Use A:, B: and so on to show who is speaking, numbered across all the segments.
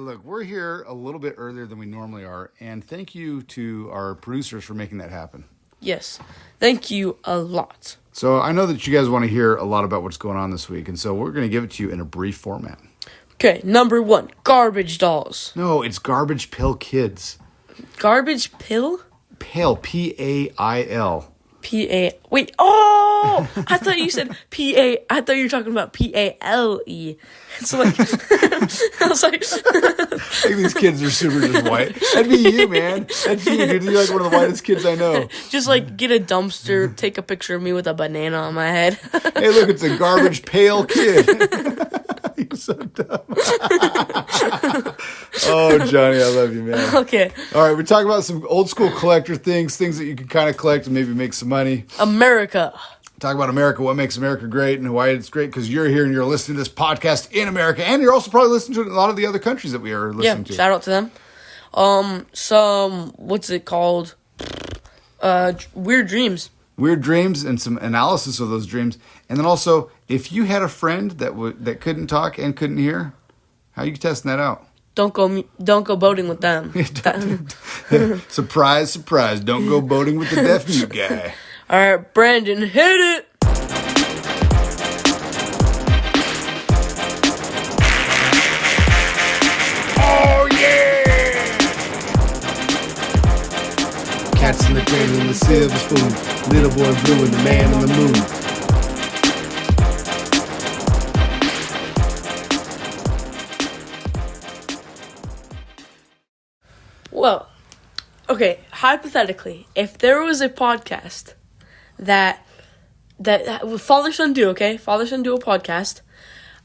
A: look, we're here a little bit earlier than we normally are, and thank you to our producers for making that happen.
B: Yes, thank you a lot.
A: So I know that you guys want to hear a lot about what's going on this week, and so we're going to give it to you in a brief format.
B: Okay, number 1, garbage dolls.
A: No, it's Garbage Pail Kids.
B: Garbage pill?
A: Pail, P-A-I-L.
B: P-A... Wait, oh! I thought you said P-A... I thought you were talking about P-A-L-E. It's like... I was like...
A: I think these kids are super just white. That'd be you, man. That's you, dude. You're like one of the whitest kids I know.
B: Just like get a dumpster, take a picture of me with a banana on my head.
A: Hey, look, it's a Garbage Pail Kid. You're so dumb. Oh, Johnny, I love you, man.
B: Okay.
A: All right, we're talking about some old school collector things that you can kind of collect and maybe make some money.
B: America.
A: Talk about America, what makes America great, and why it's great because you're here and you're listening to this podcast in America, and you're also probably listening to it in a lot of the other countries that we are listening to.
B: Yeah, shout out to them. Some, what's it called? Weird dreams.
A: Weird dreams and some analysis of those dreams. And then also, if you had a friend that couldn't talk and couldn't hear, how are you testing that out?
B: Don't go boating with them.
A: Surprise, surprise. Don't go boating with the deaf mute guy.
B: All right, Brandon, hit it.
A: Oh, yeah! Cats in the cradle and the silver spoon. Little boy blue and the man on the moon.
B: Well, okay, hypothetically, if there was a podcast that father-son duo, okay? Father-son duo podcast,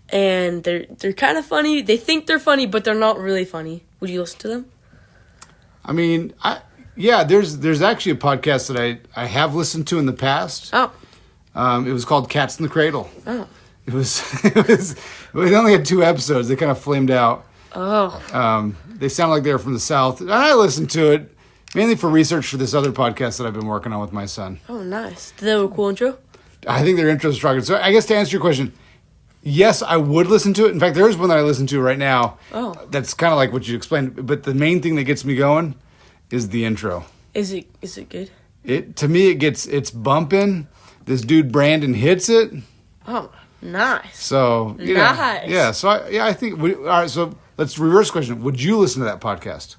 B: and they're kind of funny. They think they're funny, but they're not really funny. Would you listen to them?
A: I mean, there's actually a podcast that I have listened to in the past.
B: Oh.
A: It was called Cats in the Cradle.
B: Oh.
A: We only had 2 episodes. They kind of flamed out.
B: Oh.
A: They sound like they're from the South. And I listened to it mainly for research for this other podcast that I've been working on with my son.
B: Oh, nice. Did they have a cool intro?
A: I think their intro is strong. So I guess to answer your question, yes, I would listen to it. In fact, there is one that I listen to right now.
B: Oh.
A: That's kind of like what you explained. But the main thing that gets me going is the intro.
B: Is it good?
A: To me, it's bumping. This dude Brandon hits it.
B: Oh, nice.
A: So
B: nice.
A: Yeah. So I think. All right. So let's reverse the question. Would you listen to that podcast?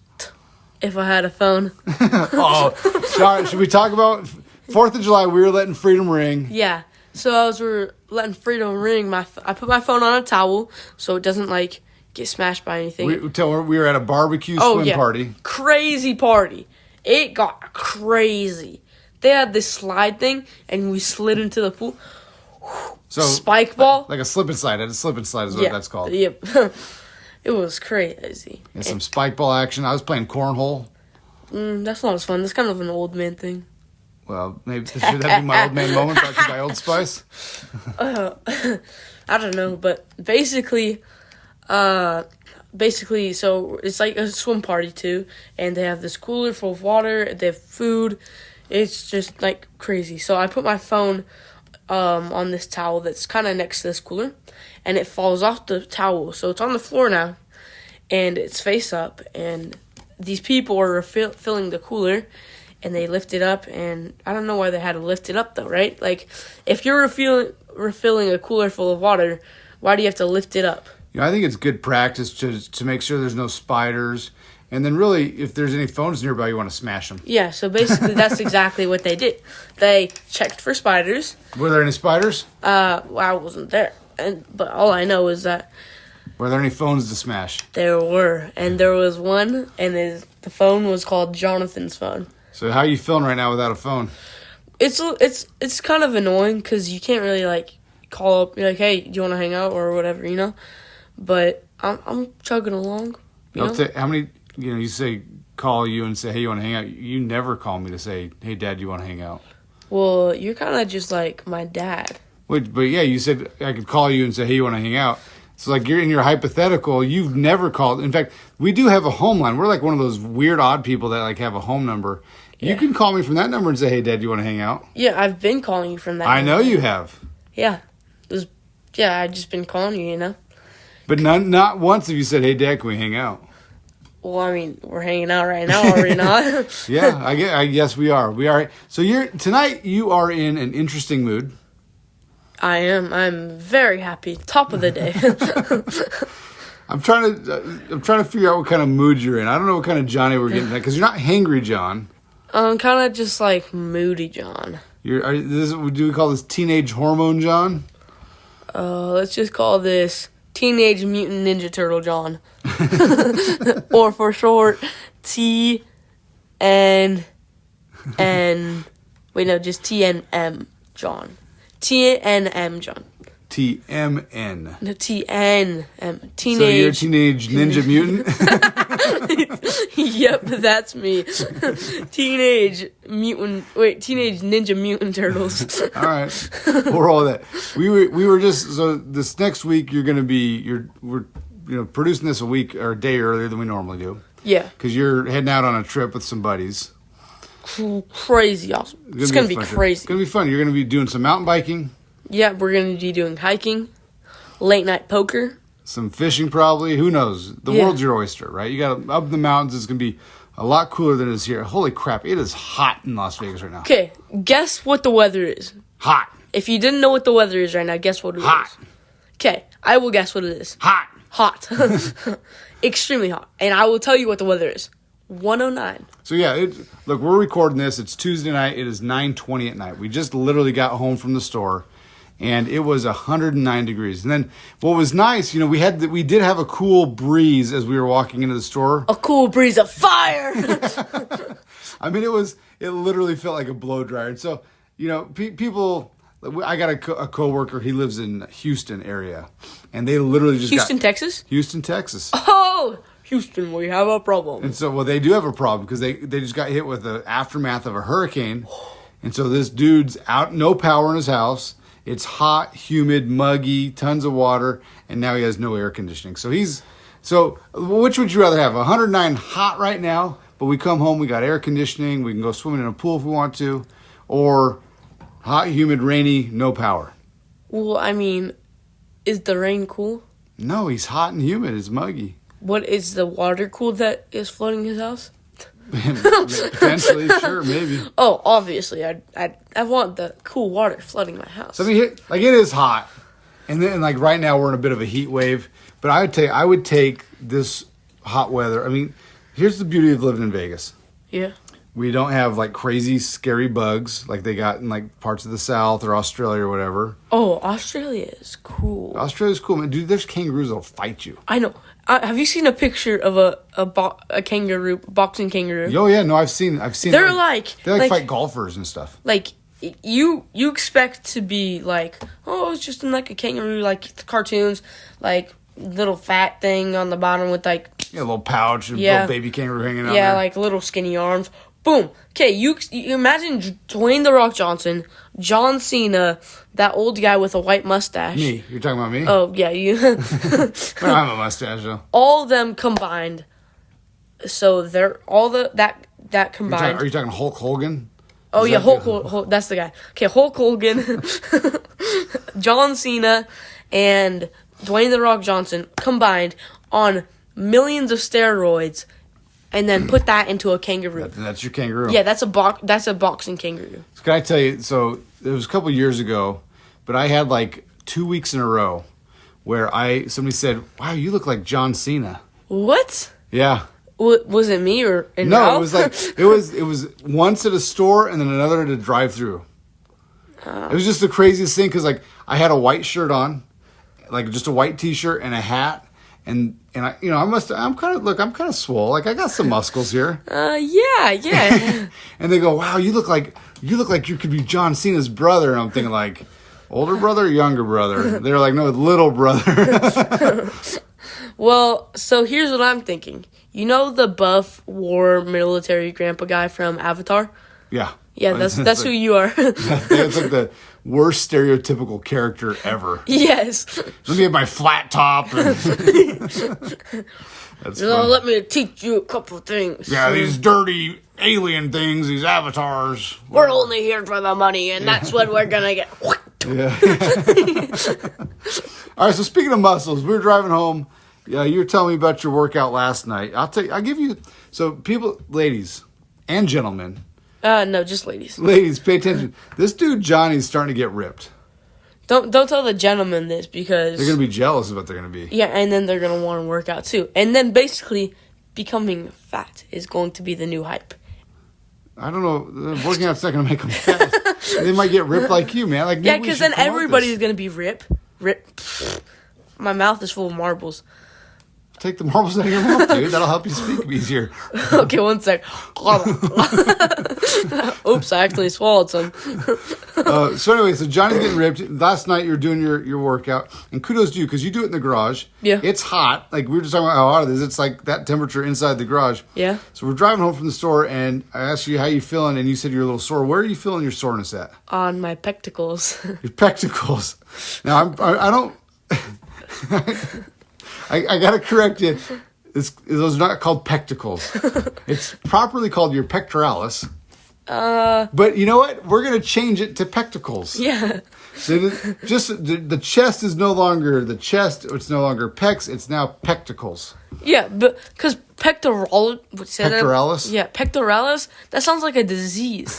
B: If I had a phone.
A: Oh, sorry. Should we talk about 4th of July? We were letting freedom ring.
B: Yeah. So we were letting freedom ring. I put my phone on a towel so it doesn't like get smashed by anything.
A: We were at a barbecue swim party.
B: Crazy party. It got crazy. They had this slide thing, and we slid into the pool.
A: So
B: spike ball,
A: like a slip and slide. A slip and slide is what that's called.
B: Yep. It was crazy.
A: And some spike ball action. I was playing cornhole.
B: That's not as fun. That's kind of an old man thing.
A: Well, maybe should that be my old man moment brought to you by Old Spice?
B: I don't know, but basically, so it's like a swim party too, and they have this cooler full of water. They have food. It's just like crazy. So I put my phone on this towel that's kind of next to this cooler, and it falls off the towel. So it's on the floor now, and it's face up, and these people are filling the cooler, and they lift it up, and I don't know why they had to lift it up, though, right? Like, if you're refilling a cooler full of water, why do you have to lift it up?
A: I think it's good practice to make sure there's no spiders, and then really, if there's any phones nearby, you want to smash them.
B: Yeah, so basically that's exactly what they did. They checked for spiders.
A: Were there any spiders?
B: Well, I wasn't there, but all I know is that
A: were there any phones to smash?
B: There were, and there was one, and the phone was called Jonathan's phone.
A: So how are you feeling right now without a phone?
B: It's kind of annoying because you can't really like call up, be like, hey, do you want to hang out or whatever, you know? But I'm chugging along.
A: How many? You say call you and say, hey, you want to hang out? You never call me to say, hey, Dad, you want to hang out?
B: Well, you're kind of just like my dad.
A: Wait, but yeah, you said I could call you and say, hey, you want to hang out? So like you're in your hypothetical, you've never called. In fact, we do have a home line. We're like one of those weird odd people that like have a home number. Yeah. You can call me from that number and say, hey, Dad, you want to hang out?
B: Yeah, I've been calling you from that
A: I know you have.
B: Yeah. I've just been calling you, you know?
A: But not once have you said, hey, Dad, can we hang out?
B: Well, I mean, we're hanging out right now, are we not?
A: Yeah, I guess we are. We are. So tonight you are in an interesting mood.
B: I am. I'm very happy. Top of the day.
A: I'm trying to figure out what kind of mood you're in. I don't know what kind of Johnny we're getting at because you're not hangry, John.
B: I'm kind of just like moody, John.
A: Do we call this teenage hormone, John?
B: Let's just call this Teenage Mutant Ninja Turtle, John. Or for short, TNN. Wait, no, just TNM, John. TNM, John.
A: TMN.
B: No, TNM. Teenage.
A: So you're a teenage ninja mutant?
B: Yep, that's me. Teenage Ninja Mutant Turtles.
A: All right, we'll roll that. We were just so this next week we're producing this a week or a day earlier than we normally do.
B: Yeah,
A: because you're heading out on a trip with some buddies.
B: Crazy awesome. It's gonna be crazy.
A: It's gonna be fun. You're gonna be doing some mountain biking.
B: Yeah, we're gonna be doing hiking, late night poker.
A: Some fishing, probably. Who knows? The world's your oyster, right? You got up in the mountains. It's gonna be a lot cooler than it is here. Holy crap! It is hot in Las Vegas right now.
B: Okay, guess what the weather is.
A: Hot.
B: If you didn't know what the weather is right now, guess what it is.
A: Hot.
B: Okay, I will guess what it is.
A: Hot.
B: Hot. Extremely hot. And I will tell you what the weather is. 109.
A: So yeah, look, we're recording this. It's Tuesday night. It is 9:20 at night. We just literally got home from the store. And it was 109 degrees. And then what was nice, we did have a cool breeze as we were walking into the store.
B: A cool breeze of fire.
A: I mean, it literally felt like a blow dryer. And so, people, I got a coworker. He lives in Houston area, and they literally just
B: Texas?
A: Houston, Texas.
B: Oh, Houston, we have a problem.
A: And so, they do have a problem because they just got hit with the aftermath of a hurricane. And so this dude's out, no power in his house. It's hot, humid, muggy, tons of water, and now he has no air conditioning. So which would you rather have? 109 hot right now, but we come home, we got air conditioning, we can go swimming in a pool if we want to, or hot, humid, rainy, no power?
B: Well, I mean, is the rain cool?
A: No, he's hot and humid. It's muggy.
B: What is the water cool that is flooding his house?
A: Potentially, sure, maybe.
B: Oh, obviously, I want the cool water flooding my house.
A: So, I mean, it is hot, and then right now we're in a bit of a heat wave. But I would take this hot weather. I mean, here's the beauty of living in Vegas.
B: Yeah.
A: We don't have crazy, scary bugs like they got in parts of the South or Australia or whatever.
B: Oh, Australia is cool.
A: Australia's cool, man. Dude, there's kangaroos that'll fight you.
B: I know. Have you seen a picture of a kangaroo, boxing kangaroo?
A: Oh yeah, no, I've seen.
B: They're
A: they fight golfers and stuff.
B: You expect to be it's just in a kangaroo, like the cartoons, little fat thing on the bottom with a
A: little pouch, little baby kangaroo hanging out.
B: Yeah,
A: there.
B: little skinny arms. Boom. Okay, you imagine Dwayne The Rock Johnson, John Cena, that old guy with a white mustache.
A: Me? You're talking about me?
B: Oh, yeah, you.
A: I don't have a mustache, though.
B: All of them combined. So they're that combined.
A: Are you talking Hulk Hogan?
B: Oh, yeah, Hulk, that's the guy. Okay, Hulk Hogan, John Cena, and Dwayne The Rock Johnson combined on millions of steroids. And then put that into a kangaroo.
A: That's your kangaroo.
B: Yeah, that's a boxing kangaroo.
A: So can I tell you? So it was a couple years ago, but I had 2 weeks in a row where somebody said, "Wow, you look like John Cena."
B: What?
A: Yeah.
B: Was it me or in
A: no?
B: Ralph?
A: It was once at a store and then another at a drive-through. It was just the craziest thing because I had a white shirt on, just a white T-shirt and a hat. And I'm kind of swole. I got some muscles here.
B: Yeah.
A: And they go, "Wow, you look like you could be John Cena's brother." And I'm thinking older brother or younger brother? They're like, "No, little brother."
B: Well, so here's what I'm thinking. You know the buff war military grandpa guy from Avatar?
A: Yeah.
B: Yeah, that's who you are.
A: That's the worst stereotypical character ever.
B: Yes.
A: Let me have my flat top. That's
B: let me teach you a couple of things.
A: Yeah, these dirty alien things, these avatars.
B: We're only here for the money, and that's what we're gonna get.
A: Yeah. All right, so speaking of muscles, we were driving home, Yeah, you were telling me about your workout last night. I'll give you. So people, ladies and gentlemen.
B: No, just ladies.
A: Ladies, pay attention. This dude Johnny's starting to get ripped.
B: Don't tell the gentlemen this because
A: they're gonna be jealous of what they're gonna be.
B: Yeah, and then they're gonna want to work out too. And then basically, becoming fat is going to be the new hype.
A: I don't know. Working out's not gonna make them fat. They might get ripped like you, man. Like
B: yeah, because then everybody's gonna be rip. My mouth is full of marbles.
A: Take the marbles out of your mouth, dude. That'll help you speak easier.
B: Okay, one sec. Oops, I actually swallowed some.
A: So anyway, so Johnny's getting ripped. Last night you were doing your workout, and kudos to you because you do it in the garage.
B: Yeah.
A: It's hot. Like we were just talking about how hot it is. It's like that temperature inside the garage.
B: Yeah.
A: So we're driving home from the store, and I asked you how you feeling, and you said you're a little sore. Where are you feeling your soreness at?
B: On my pecticals.
A: Your pecticles. Now I don't. I gotta correct you. Those are not called pecticles. It's properly called your pectoralis. But you know what? We're gonna change it to pecticles.
B: Yeah.
A: So the chest is no longer the chest. It's no longer pecs. It's now pecticles.
B: Yeah, but because
A: pectoralis.
B: Yeah, pectoralis. That sounds like a disease.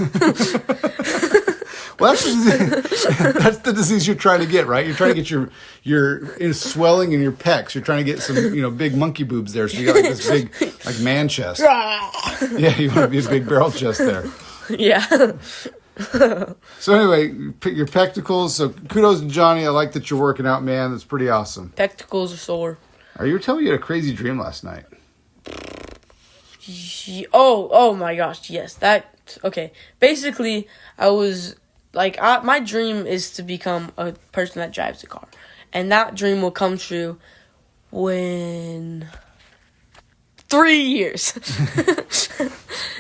A: Well, that's the disease you're trying to get, right? You're trying to get your swelling in your pecs. You're trying to get some, big monkey boobs there. So you got like this big, like man chest. Yeah, you want to be a big barrel chest there.
B: Yeah.
A: So anyway, your pecticals. So kudos to Johnny. I like that you're working out, man. That's pretty awesome.
B: Pecticles are sore.
A: You were telling me you had a crazy dream last night.
B: Oh my gosh, yes. Okay. Basically, I was my dream is to become a person that drives a car. And that dream will come true when 3 years.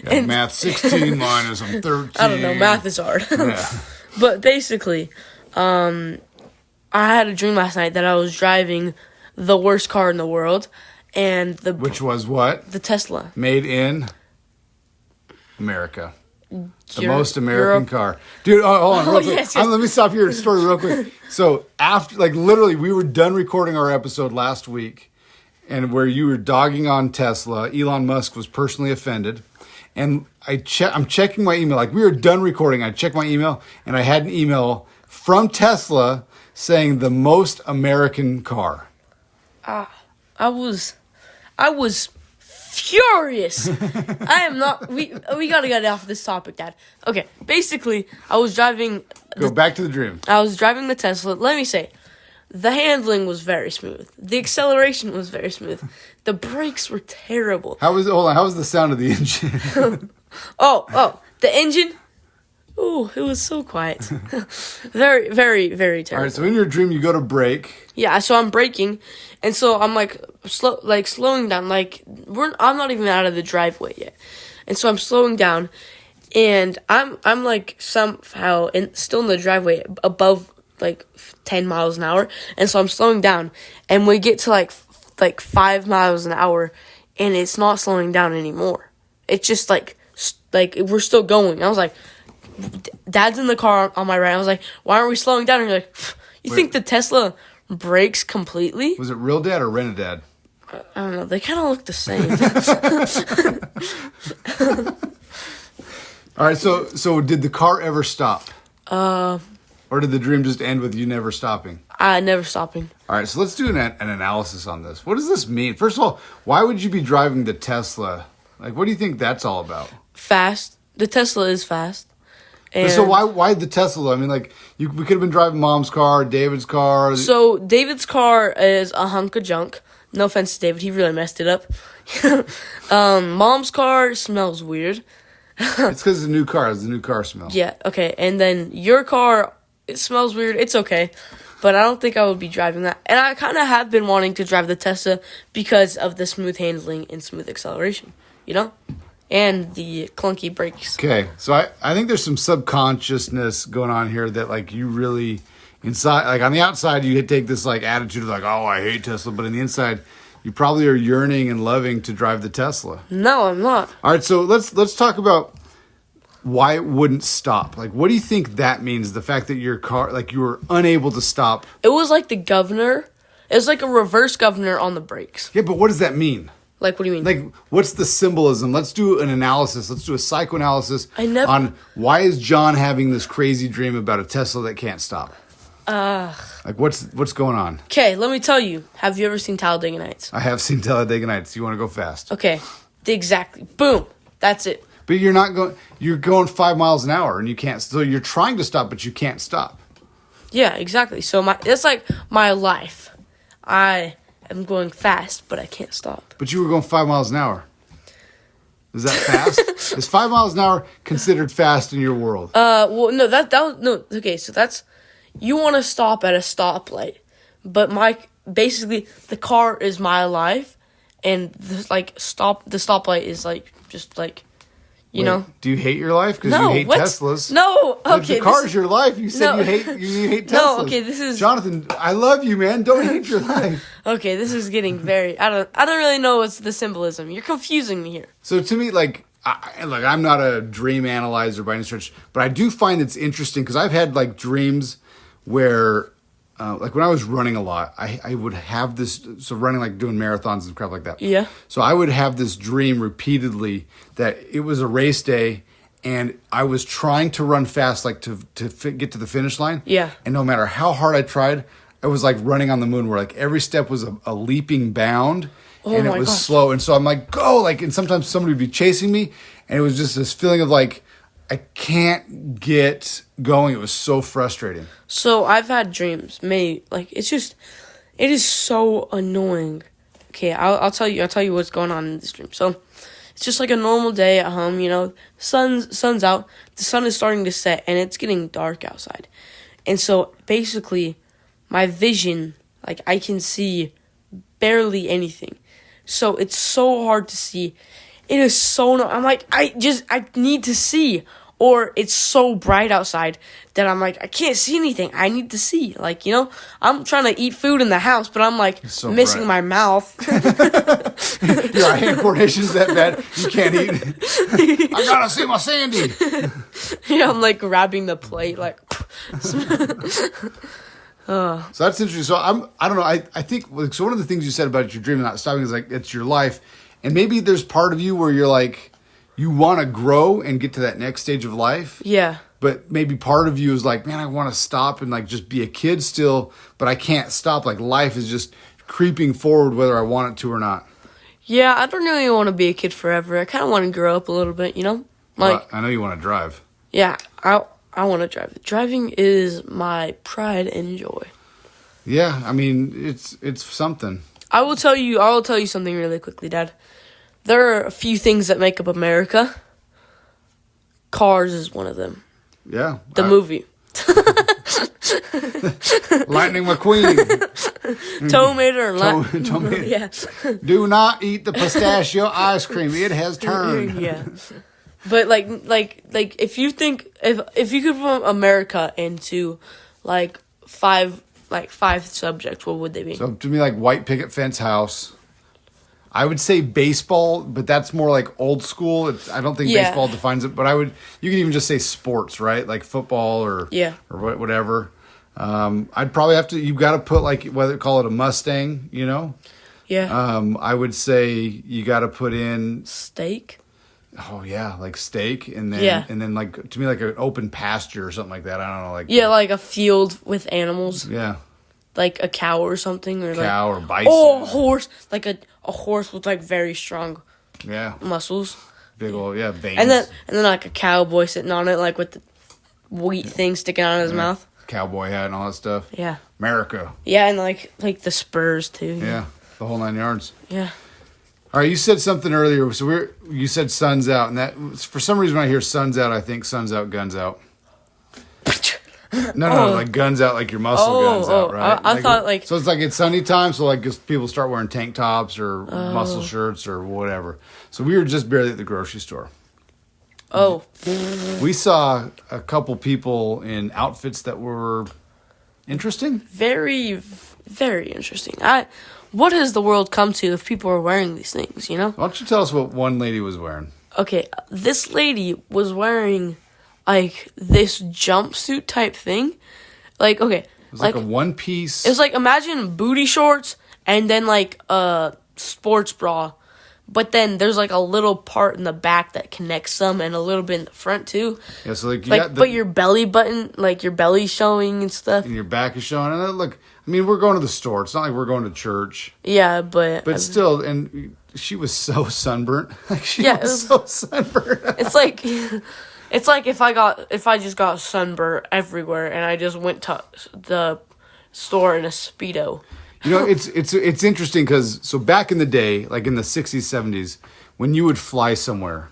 A: And math 16 minus 13.
B: I don't know, math is hard.
A: Yeah.
B: But basically, I had a dream last night that I was driving the worst car in the world. And
A: Which was what?
B: The Tesla.
A: Made in America. The most American car. Dude, hold on real quick.
B: Yes.
A: Let me stop your story real quick. So after, literally, we were done recording our episode last week, and where you were dogging on Tesla, Elon Musk was personally offended. And I'm checking my email. We were done recording. I checked my email, and I had an email from Tesla saying the most American car.
B: I was furious. I am not. We gotta get off this topic, Dad. Okay, basically, I was driving.
A: Go back to the dream.
B: I was driving the Tesla. Let me say, the handling was very smooth. The acceleration was very smooth. The brakes were terrible.
A: How was the sound of the engine?
B: Oh, the engine. Ooh, it was so quiet. Very, very, very terrible.
A: All right, so in your dream, you go to brake.
B: Yeah, so I'm braking, and so I'm slowing down. I'm not even out of the driveway yet, and so I'm slowing down, and I'm somehow still in the driveway above 10 miles an hour, and so I'm slowing down, and we get to like 5 miles an hour, and it's not slowing down anymore. It's just we're still going. I was like, Dad's in the car on my right. I was like, why aren't we slowing down? And you're like, you think the Tesla brakes completely?
A: Was it real dad or rented dad?
B: I don't know. They kind of look the same.
A: All right, so did the car ever stop? Or did the dream just end with you never stopping?
B: Never stopping.
A: All right, so let's do an analysis on this. What does this mean? First of all, why would you be driving the Tesla? What do you think that's all about?
B: Fast. The Tesla is fast. And
A: so why the Tesla? I mean, we could have been driving Mom's car, David's car.
B: So David's car is a hunk of junk. No offense to David, he really messed it up. Mom's car smells weird.
A: It's because it's a new car. It's a new car smell.
B: Yeah, okay. And then your car, it smells weird. It's okay. But I don't think I would be driving that. And I kind of have been wanting to drive the Tesla because of the smooth handling and smooth acceleration, and the clunky brakes.
A: Okay, so I think there's some subconsciousness going on here that you really inside, on the outside you take this attitude of oh, I hate Tesla, but on the inside you probably are yearning and loving to drive the Tesla.
B: No, I'm not.
A: All right, so let's talk about why it wouldn't stop. What do you think that means? The fact that your car, you were unable to stop.
B: It was like the governor. It's like a reverse governor on the brakes.
A: Yeah, but what does that mean?
B: Like, what do you mean?
A: Like, what's the symbolism? Let's do an analysis. Let's do a psychoanalysis on why is John having this crazy dream about a Tesla that can't stop? Like, what's going on?
B: Okay, let me tell you. Have you ever seen Talladega Nights?
A: I have seen Talladega Nights. You want to go fast?
B: Okay, exactly. Boom. That's it.
A: But you're not going. You're going 5 miles an hour, and you can't. So you're trying to stop, but you can't stop.
B: Yeah, exactly. So it's like my life. I am going fast, but I can't stop.
A: But you were going 5 miles an hour. Is that fast? Is 5 miles an hour considered fast in your world?
B: Well, no, that was, no. Okay, so that's, you want to stop at a stoplight, but basically the car is my life, and the stoplight is like just like. You know?
A: Do you hate your life because
B: no,
A: you hate Teslas?
B: No, okay.
A: The car's your life. You said you hate Teslas.
B: No, okay, this is
A: Jonathan. I love you, man. Don't hate your life.
B: Okay, this is getting very. I don't really know what's the symbolism. You're confusing me here.
A: So to me, I'm not a dream analyzer by any stretch, but I do find it's interesting because I've had like dreams where. Like when I was running a lot, I would have this, so running like doing marathons and crap like that.
B: Yeah.
A: So I would have this dream repeatedly that it was a race day and I was trying to run fast, like to get to the finish line.
B: Yeah.
A: And no matter how hard I tried, I was like running on the moon where like every step was a leaping bound and it was slow. And so I'm like, go, like, and sometimes somebody would be chasing me and it was just this feeling of like, I can't get going. It was so frustrating.
B: So I've had dreams. It is so annoying. Okay, I'll tell you what's going on in this dream. So it's just like a normal day at home. You know, sun's out. The sun is starting to set, and it's getting dark outside. And so basically, my vision, like I can see barely anything. So it's so hard to see. It is so I'm like, I need to see. Or it's so bright outside that I'm like, I can't see anything. I need to see. Like, you know, I'm trying to eat food in the house, but I'm like missing my mouth.
A: Your hand coordination's that bad, you can't eat. I gotta see my Sandy.
B: Yeah, I'm like grabbing the plate, like.
A: So that's interesting. So I don't know. I think so. One of the things you said about your dream not stopping is like it's your life, and maybe there's part of you where you're like. You want to grow and get to that next stage of life.
B: Yeah.
A: But maybe part of you is like, man, I want to stop and like just be a kid still, but I can't stop. Like life is just creeping forward whether I want it to or not.
B: Yeah, I don't really want to be a kid forever. I kind of want to grow up a little bit, you know? Like
A: I know you want to drive.
B: Yeah, I want to drive. Driving is my pride and joy.
A: Yeah, I mean, it's something.
B: I will tell you something really quickly, Dad. There are a few things that make up America. Cars is one of them.
A: Yeah.
B: The movie.
A: Lightning McQueen.
B: Tomater and
A: Tomato.
B: Yeah.
A: Do not eat the pistachio ice cream. It has turned.
B: Yeah. But like if you could put America into like five subjects, what would they be?
A: So to me, like white picket fence house. I would say baseball, but that's more like old school. I don't think baseball defines it, but you could even just say sports, right? Like football or whatever. I'd probably you've got to put like, call it a Mustang, you know?
B: Yeah.
A: I would say you got to put in
B: steak.
A: Oh yeah, like steak, and then like to me like an open pasture or something like that. I don't know,
B: like a field with animals.
A: Yeah.
B: Like a cow or something, or
A: cow or bison.
B: Oh, a horse! Like a horse with like very strong, muscles.
A: Big old veins.
B: And then like a cowboy sitting on it, like with the wheat thing sticking out of his mouth.
A: Cowboy hat and all that stuff.
B: Yeah.
A: America.
B: Yeah, and like the spurs too.
A: Yeah, the whole 9 yards.
B: Yeah.
A: All right, you said something earlier. So you said sun's out, and that for some reason when I hear sun's out, I think sun's out, guns out. No, like guns out, like your muscle guns out, right?
B: I thought like...
A: So it's like it's sunny time, so like just people start wearing tank tops or muscle shirts or whatever. So we were just barely at the grocery store.
B: Oh.
A: We saw a couple people in outfits that were interesting.
B: Very, very interesting. What has the world come to if people are wearing these things, you know?
A: Why don't you tell us what one lady was wearing?
B: Okay, this lady was wearing... like this jumpsuit type thing. Like, okay,
A: was like a one piece.
B: It was like, imagine booty shorts and then like a sports bra. But then there's like a little part in the back that connects them and a little bit in the front too.
A: Yeah, so like,
B: but your belly button, like your belly showing and stuff.
A: And your back is showing. And look, I mean, we're going to the store. It's not like we're going to church.
B: Yeah, but
A: still, and she was so sunburnt. Like she was so sunburnt.
B: It's like if I just got sunburnt everywhere and I just went to the store in a Speedo.
A: You know, it's interesting because so back in the day, like in the 60s, 70s, when you would fly somewhere,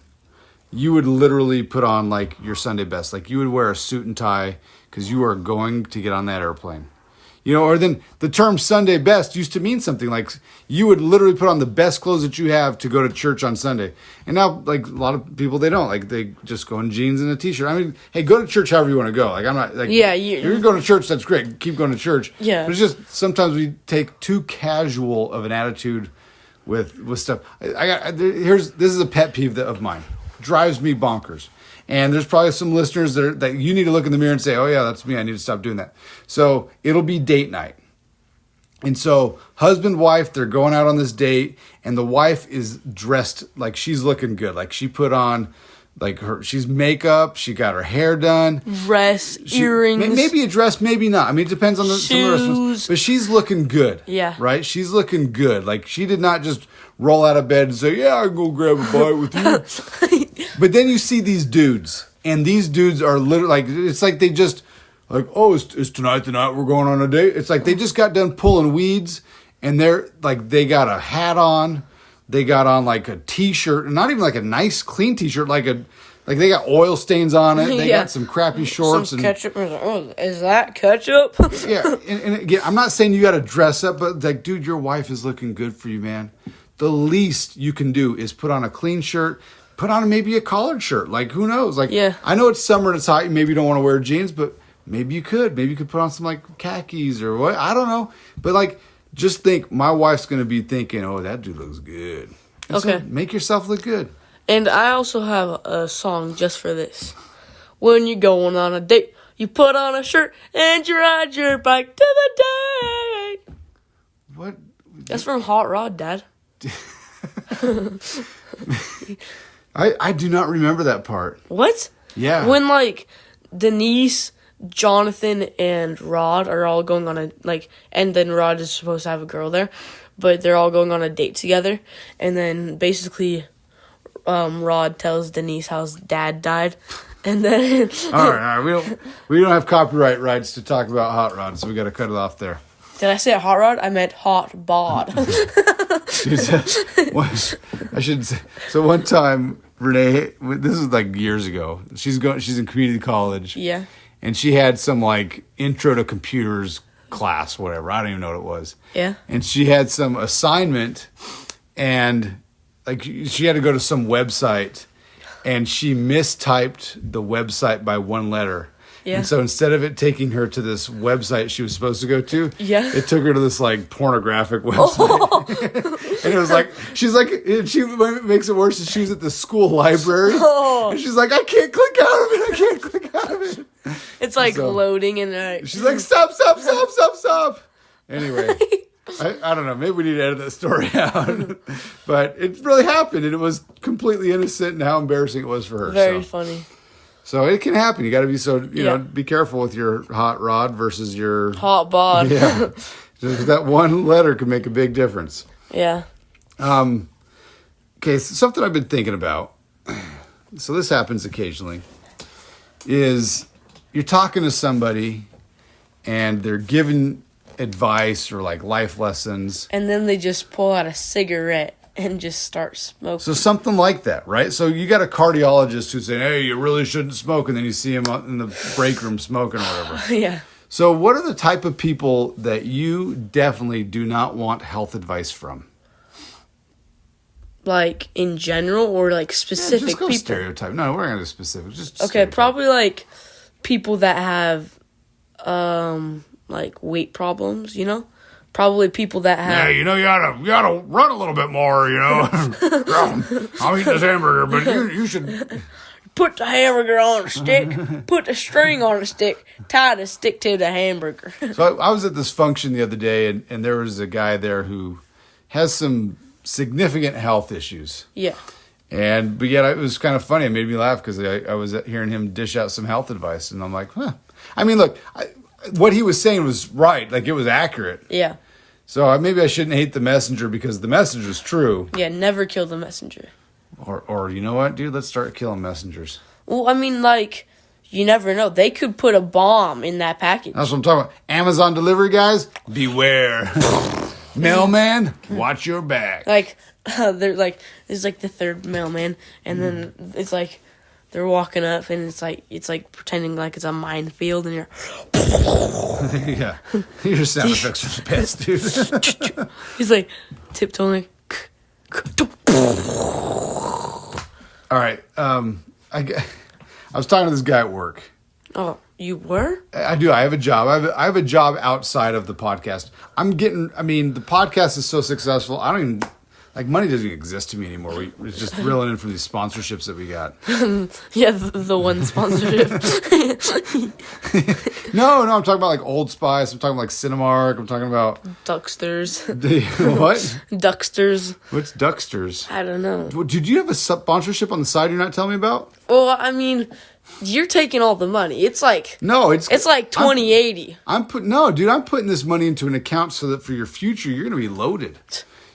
A: you would literally put on like your Sunday best. Like you would wear a suit and tie because you are going to get on that airplane. You know, or then the term Sunday best used to mean something like you would literally put on the best clothes that you have to go to church on Sunday. And now, like a lot of people, they don't. Like they just go in jeans and a t-shirt. I mean, hey, go to church however you want to go. Like I'm not like you're going to church. That's great. Keep going to church.
B: Yeah.
A: But it's just sometimes we take too casual of an attitude with stuff. This is a pet peeve of mine. Drives me bonkers. And there's probably some listeners that you need to look in the mirror and say, oh, yeah, that's me. I need to stop doing that. So it'll be date night. And so husband, wife, they're going out on this date. And the wife is dressed like she's looking good. Like she put on she's makeup. She got her hair done.
B: Dress, earrings.
A: Maybe a dress, maybe not. I mean, it depends on some of the restaurants. But she's looking good.
B: Yeah.
A: Right? She's looking good. Like she did not just roll out of bed and say, yeah, I can go grab a bite with you. But then you see these dudes, and these dudes are literally like, it's like they just, like, oh, it's tonight the night we're going on a date. It's like they just got done pulling weeds, and they're like, they got a hat on, they got on like a t-shirt, not even like a nice clean t-shirt, like they got oil stains on it, they got some crappy shorts.
B: Some ketchup. Oh, is that ketchup?
A: Yeah, and again, I'm not saying you got to dress up, but like, dude, your wife is looking good for you, man. The least you can do is put on a clean shirt, put on maybe a collared shirt. Like, who knows? Like,
B: yeah.
A: I know it's summer and it's hot. You maybe don't want to wear jeans, but maybe you could. Maybe you could put on some, like, khakis or what. I don't know. But, like, just think my wife's going to be thinking, oh, that dude looks good. And
B: okay.
A: So make yourself look good. And
B: I also have a song just for this. When you're going on a date, you put on a shirt and you ride your bike to the date.
A: What?
B: That's from Hot Rod, Dad.
A: I do not remember that part.
B: What?
A: Yeah.
B: When like Denise, Jonathan, and Rod are all going on a and then Rod is supposed to have a girl there, but they're all going on a date together, and then basically, Rod tells Denise how his dad died, and then
A: all right, we don't have copyright rights to talk about Hot Rod, so we got to cut it off there.
B: Did I say Hot Rod? I meant Hot Bod.
A: I should say. So one time, Renee, this is like years ago. She's in community college.
B: Yeah.
A: And she had some like intro to computers class, whatever. I don't even know what it was.
B: Yeah.
A: And she had some assignment, and like she had to go to some website, and she mistyped the website by one letter.
B: Yeah.
A: And so instead of it taking her to this website she was supposed to go to,
B: yeah,
A: it took her to this like pornographic website. Oh. And it was like, she's like, she makes it worse. She was at the school library. Oh. And she's like, I can't click out of it. I can't click out of it.
B: It's like loading and
A: she's like, stop. Anyway, I don't know. Maybe we need to edit that story out. But it really happened, and it was completely innocent, and how embarrassing it was for her.
B: Very funny.
A: So it can happen. You got to be you know, be careful with your hot rod versus your
B: hot bod.
A: Yeah, just that one letter can make a big difference.
B: Yeah.
A: Okay, so something I've been thinking about. So this happens occasionally. Is you're talking to somebody, and they're giving advice or like life lessons,
B: and then they just pull out a cigarette and just start smoking.
A: So something like that, right? So you got a cardiologist who's saying, hey, you really shouldn't smoke, and then you see him out in the break room smoking or whatever.
B: Yeah.
A: So what are the type of people that you definitely do not want health advice from?
B: Like in general or like specific
A: just go
B: people?
A: Stereotype. No, we're not going to specific. Just
B: okay,
A: stereotype.
B: Probably like people that have like weight problems, you know? Probably people that have...
A: Yeah, you know, you gotta run a little bit more, you know. I'm eating this hamburger, but you should...
B: put the hamburger on a stick, put the string on a stick, tie the stick to the hamburger.
A: So I was at this function the other day, and there was a guy there who has some significant health issues.
B: Yeah.
A: But yet it was kind of funny. It made me laugh because I was hearing him dish out some health advice, and I'm like, huh. I mean, look, what he was saying was right. Like, it was accurate.
B: Yeah.
A: So maybe I shouldn't hate the messenger because the message was true.
B: Yeah, never kill the messenger.
A: Or you know what, dude? Let's start killing messengers.
B: Well, I mean, like, you never know. They could put a bomb in that package.
A: That's what I'm talking about. Amazon delivery guys, beware. Mailman, watch your back.
B: Like, they're like, it's like the third mailman, and then it's like they're walking up, and it's like pretending like it's a minefield, and you're
A: Yeah, your sound effects are the best, dude.
B: he's like tiptoeing.
A: All right, I was talking to this guy at work.
B: Oh, you were?
A: I do. I have a job. I have a job outside of the podcast. I mean, the podcast is so successful. I don't even, like, money doesn't even exist to me anymore. It's just reeling in from these sponsorships that we got.
B: Yeah, the one sponsorship.
A: No, I'm talking about like Old Spice. I'm talking about like Cinemark. I'm talking about
B: Ducksters.
A: What?
B: Ducksters.
A: What's Ducksters?
B: I don't know.
A: Did you have a sponsorship on the side you're not telling me about?
B: Well, I mean, you're taking all the money. It's like it's like 2080.
A: I'm putting this money into an account so that for your future you're going to be loaded.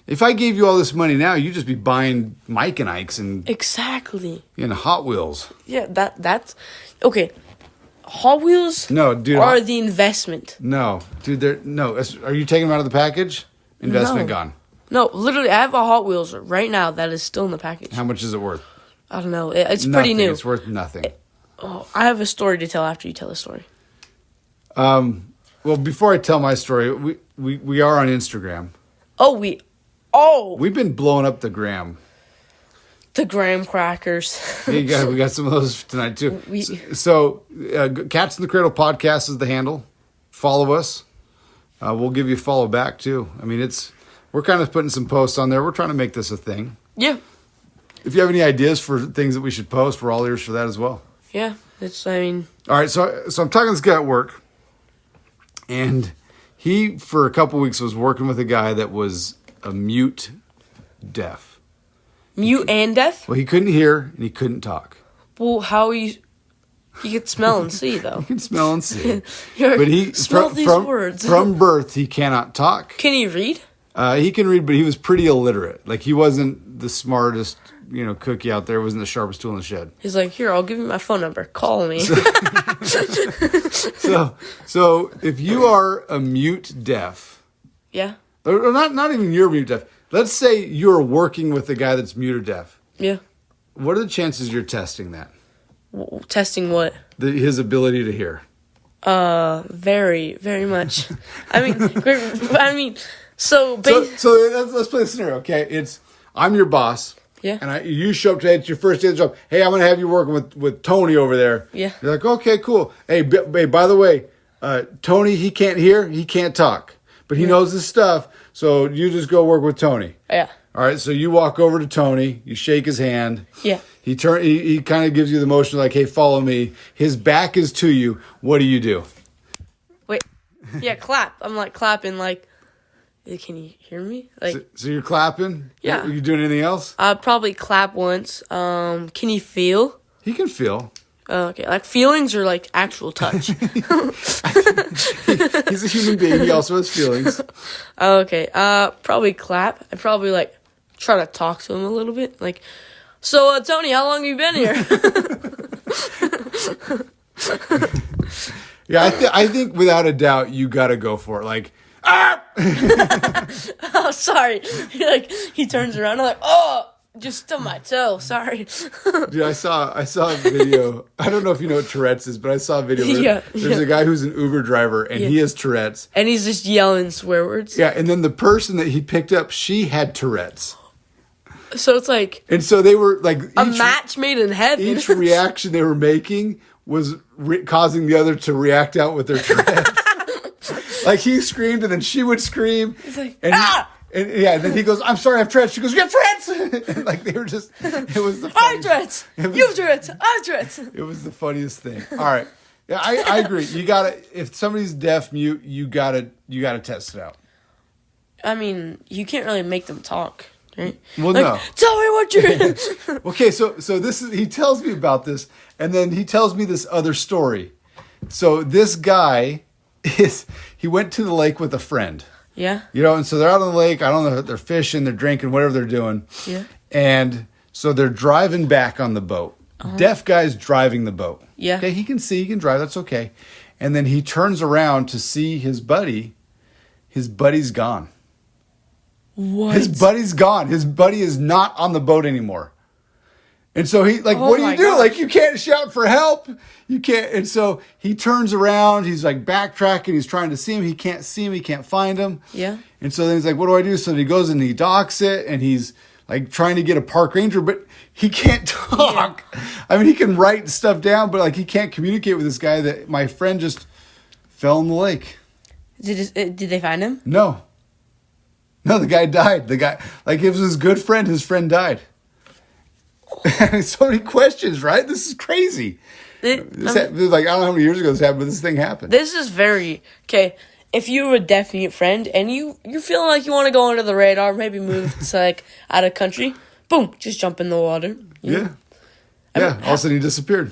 A: If I gave you all this money now, you'd just be buying Mike and Ike's and
B: Exactly.
A: Hot Wheels.
B: Yeah, that's okay. Hot Wheels are the investment.
A: No, dude, are you taking them out of the package? Investment gone.
B: No, literally, I have a Hot Wheels right now that is still in the package.
A: How much is it worth?
B: I don't know. It's
A: Nothing.
B: pretty new.
A: It's worth nothing.
B: Oh, I have a story to tell after you tell the story.
A: Well, before I tell my story, we are on Instagram.
B: We've
A: been blowing up the gram.
B: The graham crackers.
A: We got some of those tonight too. So, Cats in the Cradle podcast is the handle. Follow us. We'll give you a follow back too. I mean, we're kind of putting some posts on there. We're trying to make this a thing.
B: Yeah.
A: If you have any ideas for things that we should post, we're all ears for that as well.
B: Yeah, all
A: right. So I'm talking to this guy at work, and he for a couple weeks was working with a guy that was a mute deaf.
B: Mute and deaf?
A: Well, he couldn't hear and he couldn't talk.
B: Well, how are you? He could smell and see, though.
A: He can smell and see.
B: But he smell these words.
A: From birth, he cannot talk.
B: Can he read?
A: He can read, but he was pretty illiterate. Like, he wasn't the smartest, cookie out there. Wasn't the sharpest tool in the shed.
B: He's like, here, I'll give you my phone number. Call me.
A: So if you are a mute deaf,
B: yeah,
A: or not even you're mute deaf. Let's say you're working with a guy that's mute or deaf.
B: Yeah.
A: What are the chances you're testing that?
B: Testing what?
A: His ability to hear.
B: Very, very much. I mean, so
A: let's play the scenario, okay? I'm your boss.
B: Yeah.
A: And you show up today, it's your first day of the job. Hey, I'm going to have you working with Tony over there.
B: Yeah.
A: You're like, okay, cool. Hey, by the way, Tony, he can't hear, he can't talk. But he knows his stuff, so you just go work with Tony.
B: Yeah.
A: All right, so you walk over to Tony, you shake his hand.
B: Yeah.
A: He kind of gives you the motion like, hey, follow me. His back is to you. What do?
B: Wait. Yeah, clap. I'm like clapping like, can you hear me? Like.
A: So you're clapping?
B: Yeah.
A: Are you doing anything else?
B: I'd probably clap once. Can you feel?
A: He can feel.
B: Okay, like feelings or like actual touch?
A: He's a human being. He also has feelings.
B: Okay, probably clap. I'd probably like try to talk to him a little bit. Like, so Tony, how long have you been here?
A: Yeah, I think without a doubt you got to go for it. Like, ah!
B: Oh, sorry. He turns around. I'm like, oh. Just stubbed my toe. Sorry.
A: Dude, I saw a video. I don't know if you know what Tourette's is, but I saw a video. There's a guy who's an Uber driver, and he has Tourette's.
B: And he's just yelling swear words.
A: Yeah, and then the person that he picked up, she had Tourette's.
B: So it's like...
A: And so they were like...
B: a match made in heaven.
A: Each reaction they were making was causing the other to react out with their Tourette's. Like, he screamed, and then she would scream.
B: It's like,
A: And then he goes, I'm sorry, I have Tourette's. She goes, you have Tourette's? And like they were just, it was the
B: I have
A: funniest.
B: Tourette's. You have Tourette's. I have Tourette's.
A: It was the funniest thing. All right. Yeah, I agree. You gotta, if somebody's deaf mute, you gotta test it out.
B: I mean, you can't really make them talk, right?
A: Well,
B: like,
A: no.
B: Tell me what you're.
A: Okay, so this is, he tells me about this, and then he tells me this other story. So this guy he went to the lake with a friend.
B: Yeah.
A: You know, and so they're out on the lake. I don't know, they're fishing, they're drinking, whatever they're doing.
B: Yeah.
A: And so they're driving back on the boat. Deaf guy's driving the boat.
B: Yeah.
A: Okay, he can see, he can drive, that's okay. And then he turns around to see his buddy. His buddy's gone.
B: What?
A: His buddy's gone. His buddy is not on the boat anymore. And so he, like, what do you do?
B: gosh.
A: Like, you can't shout for help. You can't. And so he turns around. He's like backtracking. He's trying to see him. He can't see him. He can't find him.
B: Yeah.
A: And so then he's like, what do I do? So he goes and he docks it, and he's like trying to get a park ranger, but he can't talk. Yeah. I mean, he can write stuff down, but like he can't communicate with this guy that my friend just fell in the lake.
B: Did they find him?
A: No, the guy died. The guy, like, it was his good friend. His friend died. So many questions, right? This is crazy. Like, I don't know how many years ago this happened, but this thing happened.
B: This is very... Okay, if you have a deaf mute friend and you're feeling like you want to go under the radar, maybe move to, like, out of country, boom, just jump in the water.
A: Yeah. All of a sudden he disappeared.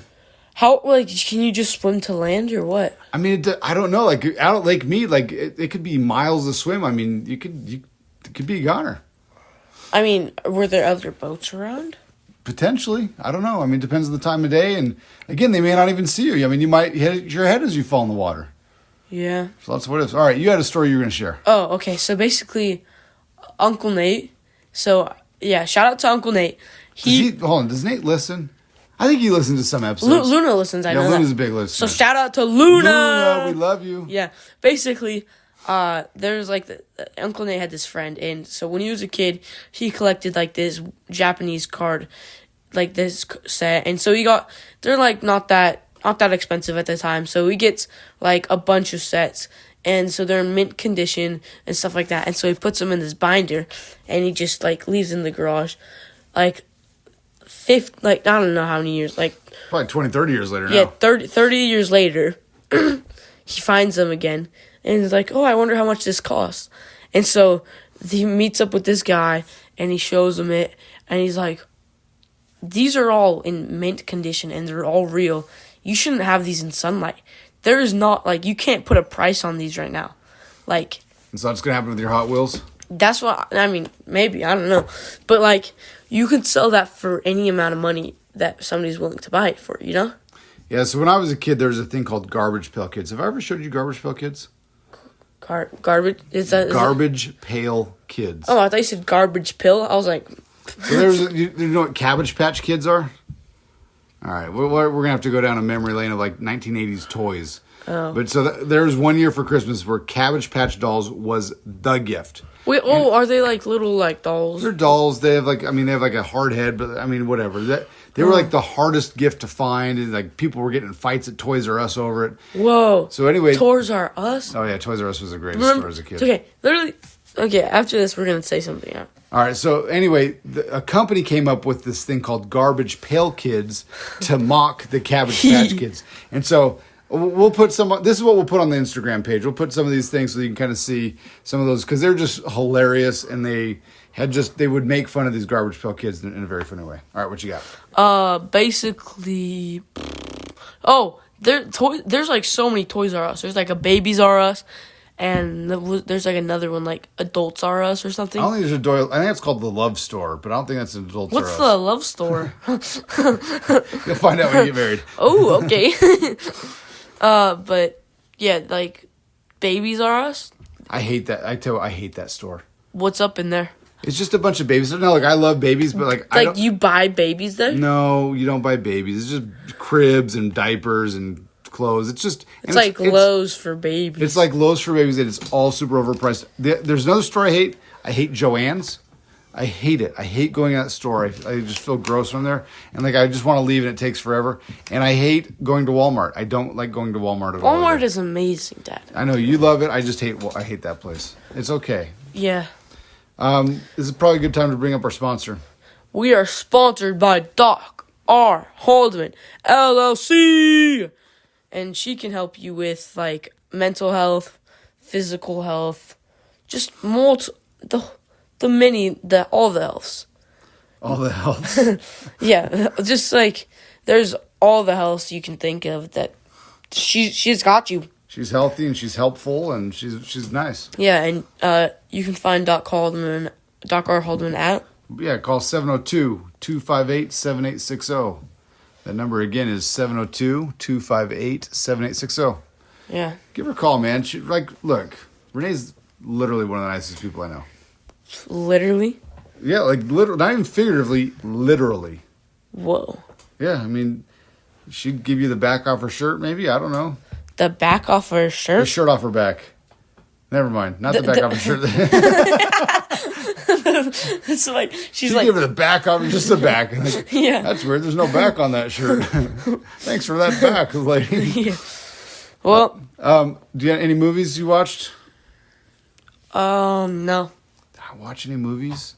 B: How, like, can you just swim to land or what?
A: I mean, I don't know. Like, out at Lake Mead, like, it could be miles to swim. I mean, you could be a goner.
B: I mean, were there other boats around?
A: Potentially. I don't know. I mean, it depends on the time of day. And, again, they may not even see you. I mean, you might hit your head as you fall in the water.
B: Yeah.
A: So that's what it is. All right, you had a story you were going to share.
B: Oh, okay. So, basically, Uncle Nate. So, yeah, shout out to Uncle Nate.
A: Hold on. Does Nate listen? I think he listens to some episodes.
B: Luna listens, I know
A: Luna's
B: that.
A: a big listener.
B: So, shout out to Luna!
A: Luna, we love you.
B: Yeah. Basically... there's like Uncle Nate had this friend, and so when he was a kid, he collected like this Japanese card, like this set, and so they're like not that expensive at the time, so he gets like a bunch of sets, and so they're in mint condition and stuff like that, and so he puts them in this binder, and he just like leaves in the garage, like I don't know how many years, like
A: probably 20, 30 years later now.
B: Yeah, 30 years later, he finds them again. And he's like, oh, I wonder how much this costs. And so he meets up with this guy, and he shows him it. And he's like, these are all in mint condition, and they're all real. You shouldn't have these in sunlight. There is not, like, you can't put a price on these right now. Like...
A: And so that's going to happen with your Hot Wheels?
B: That's what, I mean, maybe, I don't know. But, like, you could sell that for any amount of money that somebody's willing to buy it for, you know?
A: Yeah, so when I was a kid, there was a thing called Garbage Pail Kids. Have I ever showed you Garbage Pail Kids?
B: Garbage? Is
A: Garbage Pail Kids.
B: Oh, I thought you said garbage pill. I was like...
A: So you know what Cabbage Patch Kids are? All right, we're going to have to go down a memory lane of like 1980s toys.
B: Oh.
A: But so there was one year for Christmas where Cabbage Patch dolls was the gift.
B: Wait, are they like little like dolls?
A: They're dolls. They have like a hard head, but I mean, whatever. They were like the hardest gift to find, and like people were getting in fights at Toys R Us over it.
B: Whoa.
A: So anyway,
B: Toys R Us?
A: Oh yeah, Toys R Us was the greatest store as a kid.
B: Okay, literally. Okay, after this, we're gonna say something.
A: All right. So anyway, a company came up with this thing called Garbage Pail Kids to mock the Cabbage Patch Kids, and so. We'll put some. This is what we'll put on the Instagram page. We'll put some of these things so you can kind of see some of those because they're just hilarious and they would make fun of these Garbage Pail Kids in a very funny way. All right, what you got?
B: Basically, there's like so many Toys R Us. There's like a Babies R Us, and there's like another one like Adults R Us or something.
A: I don't think there's a Doyle. I think it's called the Love Store, but I don't think that's an Adults R Us.
B: What's the Love Store?
A: You'll find out when you get married.
B: Oh, okay. But yeah, like Babies R Us.
A: I hate that. I tell you, I hate that store.
B: What's up in there?
A: It's just a bunch of babies. No, like I love babies, but like
B: you buy babies there?
A: No, you don't buy babies. It's just cribs and diapers and clothes. It's
B: like Lowe's for babies.
A: It's like Lowe's for babies, and it's all super overpriced. There's another store I hate. I hate Joann's. I hate it. I hate going to that store. I just feel gross from there. And like I just want to leave and it takes forever. And I hate going to Walmart. I don't like going to Walmart at all.
B: Walmart is amazing, Dad.
A: I know you love it. I hate that place. It's okay.
B: Yeah.
A: This is probably a good time to bring up our sponsor.
B: We are sponsored by Doc R. Haldeman, LLC. And she can help you with, like, mental health, physical health, just all the healths.
A: All the healths.
B: Yeah, just, like, there's all the healths you can think of that she's got you.
A: She's healthy and she's helpful and she's nice.
B: Yeah, and you can find Doc R. Haldeman at?
A: Yeah, call 702-258-7860. That number again is 702-258-7860.
B: Yeah.
A: Give her a call, man. Look, Renee's literally one of the nicest people I know.
B: Literally?
A: Yeah, literally, not even figuratively, literally.
B: Whoa.
A: Yeah, I mean, she'd give you the back off her shirt, maybe. I don't know.
B: The back off her shirt?
A: The shirt off her back. Never mind. Not the back off her shirt.
B: It's like she'd
A: give her the back off, just the back. Like,
B: yeah.
A: That's weird. There's no back on that shirt. Thanks for that back, lady.
B: Yeah. Well,
A: do you have any movies you watched?
B: No.
A: Did I watch any movies?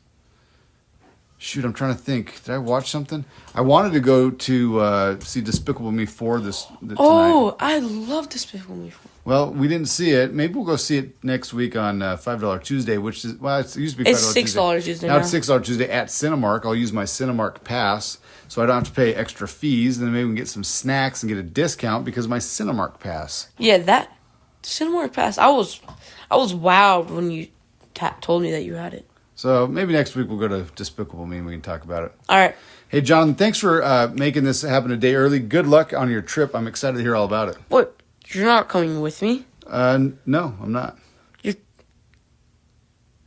A: Shoot, I'm trying to think. Did I watch something? I wanted to go to see Despicable Me 4 tonight.
B: Oh, I love Despicable Me 4.
A: Well, we didn't see it. Maybe we'll go see it next week on $5 Tuesday, which is, well, it used to be $5
B: It's $6 Tuesday
A: now. It's $6 Tuesday at Cinemark. I'll use my Cinemark pass, so I don't have to pay extra fees. And then maybe we can get some snacks and get a discount because of my Cinemark pass.
B: Yeah, that Cinemark pass. I was wowed when you told me that you had it.
A: So maybe next week we'll go to Despicable Me and we can talk about it.
B: All right.
A: Hey, Jonathan, thanks for making this happen a day early. Good luck on your trip. I'm excited to hear all about it.
B: What? You're not coming with me?
A: No, I'm not. Are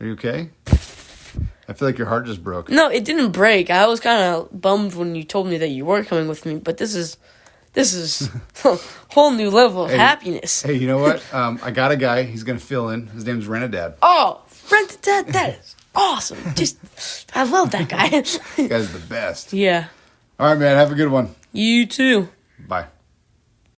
A: you okay? I feel like your heart just broke.
B: No, it didn't break. I was kind of bummed when you told me that you were coming with me, but this is a whole new level of happiness.
A: Hey, you know what? I got a guy. He's going to fill in. His name's Renadad.
B: Oh, Renadad, that is awesome. I love that guy.
A: That guy's the best.
B: Yeah.
A: All right, man. Have a good one.
B: You too.
A: Bye.